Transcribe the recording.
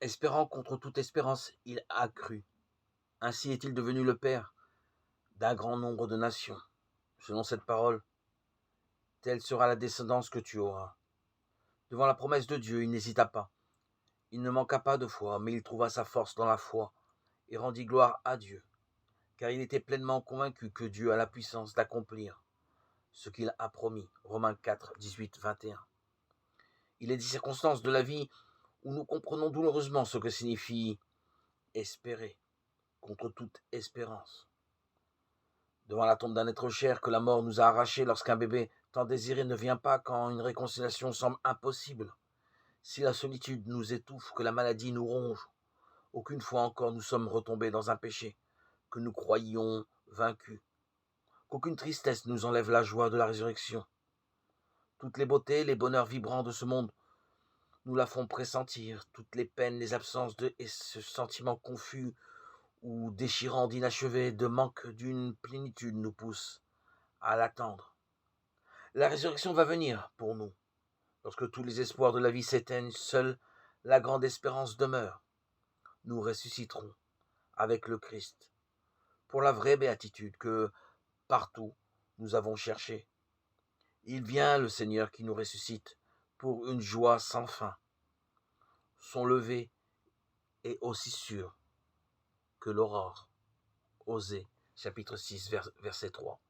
Espérant contre toute espérance, il a cru. Ainsi est-il devenu le père d'un grand nombre de nations. Selon cette parole, telle sera la descendance que tu auras. Devant la promesse de Dieu, il n'hésita pas. Il ne manqua pas de foi, mais il trouva sa force dans la foi et rendit gloire à Dieu, car il était pleinement convaincu que Dieu a la puissance d'accomplir ce qu'il a promis. Romains 4, 18, 21. Il est des circonstances de la vie où nous comprenons douloureusement ce que signifie espérer contre toute espérance. Devant la tombe d'un être cher que la mort nous a arraché lorsqu'un bébé tant désiré ne vient pas, quand une réconciliation semble impossible, si la solitude nous étouffe, que la maladie nous ronge, aucune fois encore nous sommes retombés dans un péché que nous croyions vaincu, qu'aucune tristesse nous enlève la joie de la résurrection. Toutes les beautés, les bonheurs vibrants de ce monde nous la font pressentir, toutes les peines, les absences et ce sentiment confus ou déchirant d'inachevé, de manque d'une plénitude nous poussent à l'attendre. La résurrection va venir pour nous. Lorsque tous les espoirs de la vie s'éteignent, seule la grande espérance demeure. Nous ressusciterons avec le Christ pour la vraie béatitude que partout nous avons cherchée. Il vient, le Seigneur qui nous ressuscite, pour une joie sans fin. Son lever est aussi sûr que l'aurore. Osée, chapitre 6, verset 3.